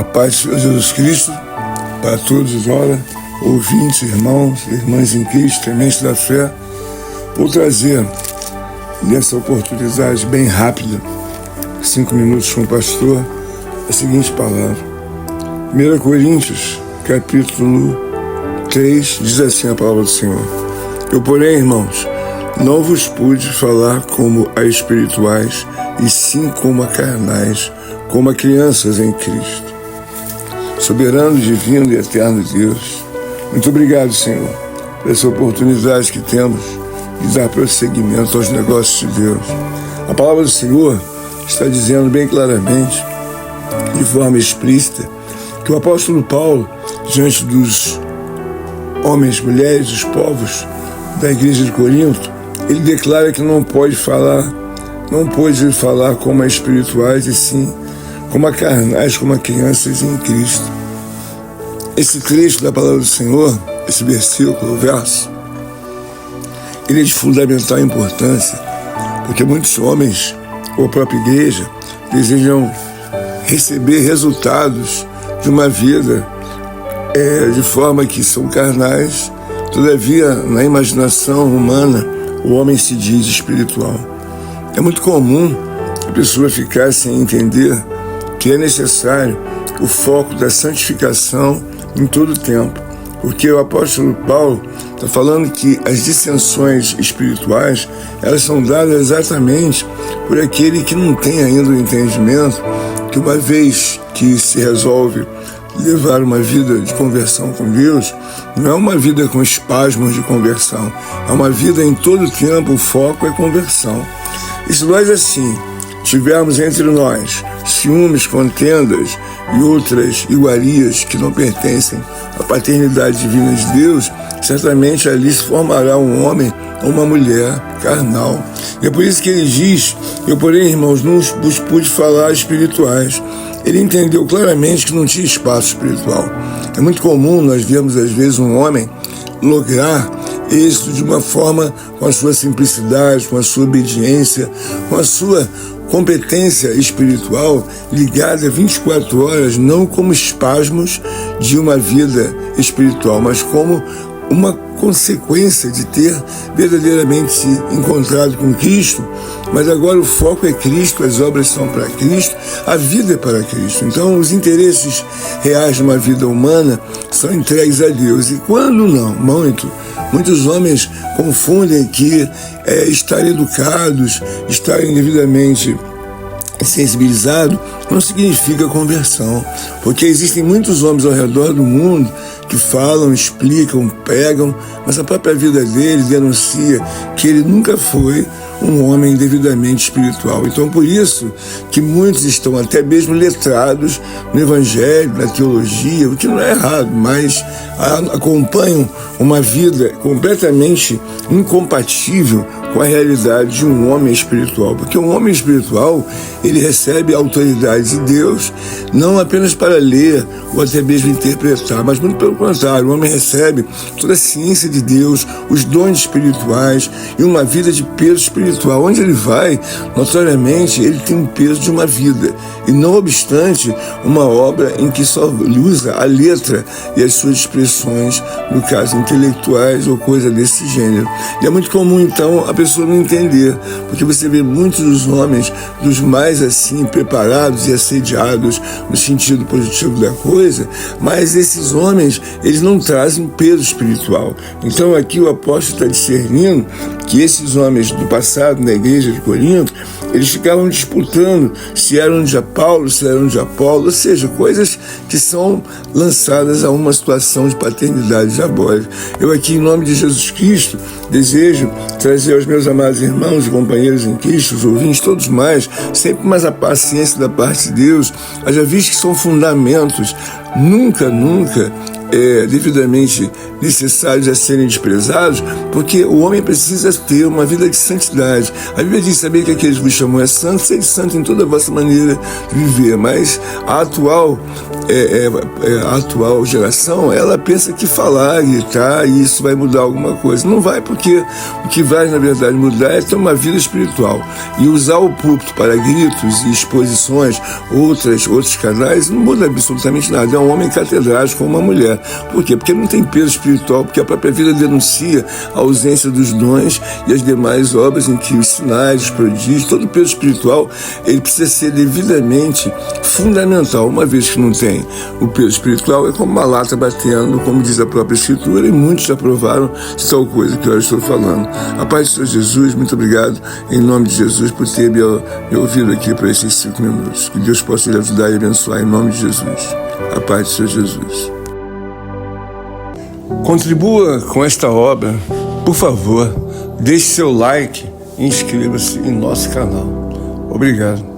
A paz de Jesus Cristo, para todos ouvintes, irmãos, irmãs em Cristo, tementes da fé. Vou trazer, nessa oportunidade bem rápida, 5 minutos com o pastor, a seguinte palavra. 1 Coríntios, capítulo 3, diz assim a palavra do Senhor. Eu, porém, irmãos, não vos pude falar como a espirituais, e sim como a carnais, como a crianças em Cristo. Soberano, divino e eterno Deus, muito obrigado, Senhor, por essa oportunidade que temos de dar prosseguimento aos negócios de Deus. A palavra do Senhor está dizendo bem claramente, de forma explícita, que o apóstolo Paulo, diante dos homens, mulheres, dos povos da igreja de Corinto, ele declara que não pôde falar como a espirituais, e sim como a carnais, como a crianças em Cristo. Esse trecho da palavra do Senhor, esse versículo, o verso, ele é de fundamental importância, porque muitos homens, ou a própria igreja, desejam receber resultados de uma vida de forma que são carnais. Todavia, na imaginação humana, o homem se diz espiritual. É muito comum a pessoa ficar sem entender que é necessário o foco da santificação em todo o tempo, porque o apóstolo Paulo está falando que as dissensões espirituais, elas são dadas exatamente por aquele que não tem ainda o entendimento que uma vez que se resolve levar uma vida de conversão com Deus, não é uma vida com espasmos de conversão, é uma vida em todo o tempo, o foco é conversão. E se nós assim tivermos entre nós ciúmes, contendas e outras iguarias que não pertencem à paternidade divina de Deus, certamente ali se formará um homem ou uma mulher carnal. E é por isso que ele diz, eu porém, irmãos, não vos pude falar espirituais. Ele entendeu claramente que não tinha espaço espiritual. É muito comum nós vermos às vezes um homem lograr êxito de uma forma com a sua simplicidade, com a sua obediência, com a sua competência espiritual ligada 24 horas, não como espasmos de uma vida espiritual, mas como uma consequência de ter verdadeiramente se encontrado com Cristo, mas agora o foco é Cristo, as obras são para Cristo, a vida é para Cristo. Então os interesses reais de uma vida humana são entregues a Deus. E quando não, muitos homens confundem que estar educados, estarem devidamente sensibilizados, não significa conversão, porque existem muitos homens ao redor do mundo que falam, explicam, pregam, mas a própria vida dele denuncia que ele nunca foi um homem devidamente espiritual. Então, por isso que muitos estão até mesmo letrados no evangelho, na teologia, o que não é errado, mas acompanham uma vida completamente incompatível com a realidade de um homem espiritual. Porque um homem espiritual, ele recebe a autoridade de Deus, não apenas para ler ou até mesmo interpretar, mas muito pelo contrário, o homem recebe toda a ciência de Deus, os dons espirituais e uma vida de peso espiritual. Onde ele vai, notoriamente, ele tem o peso de uma vida. E não obstante, uma obra em que só usa a letra e as suas expressões, no caso, intelectuais ou coisa desse gênero. E é muito comum, então, a pessoa não entender, porque você vê muitos dos homens, dos mais assim, preparados e assediados no sentido positivo da coisa, mas esses homens, eles não trazem peso espiritual. Então aqui o apóstolo está discernindo que esses homens do passado, na igreja de Corinto, eles ficavam disputando se eram de Paulo, se eram de Apolo, ou seja, coisas que são lançadas a uma situação de paternidade diabólica. Eu aqui, em nome de Jesus Cristo, desejo trazer aos meus amados irmãos e companheiros em Cristo, os ouvintes, todos mais, sempre mais a paciência da parte de Deus, haja visto que são fundamentos. Nunca devidamente necessários a serem desprezados, porque o homem precisa ter uma vida de santidade. A Bíblia diz: saber que aqueles que vos chamam é santo, seja santo em toda a vossa maneira de viver. Mas a atual geração, ela pensa que falar, gritar, e isso vai mudar alguma coisa. Não vai, porque o que vai, na verdade, mudar é ter uma vida espiritual. E usar o púlpito para gritos e exposições, outros canais, não muda absolutamente nada. É um homem catedrático ou uma mulher. Por quê? Porque não tem peso espiritual, porque a própria vida denuncia a ausência dos dons e as demais obras em que os sinais, os prodígios, todo o peso espiritual, ele precisa ser devidamente fundamental. Uma vez que não tem o peso espiritual, é como uma lata batendo, como diz a própria Escritura, e muitos já provaram de tal coisa que eu estou falando. A paz do Senhor Jesus, muito obrigado, em nome de Jesus, por ter me ouvido aqui por esses 5 minutos. Que Deus possa lhe ajudar e abençoar, em nome de Jesus. A paz do Senhor Jesus. Contribua com esta obra, por favor, deixe seu like e inscreva-se em nosso canal. Obrigado.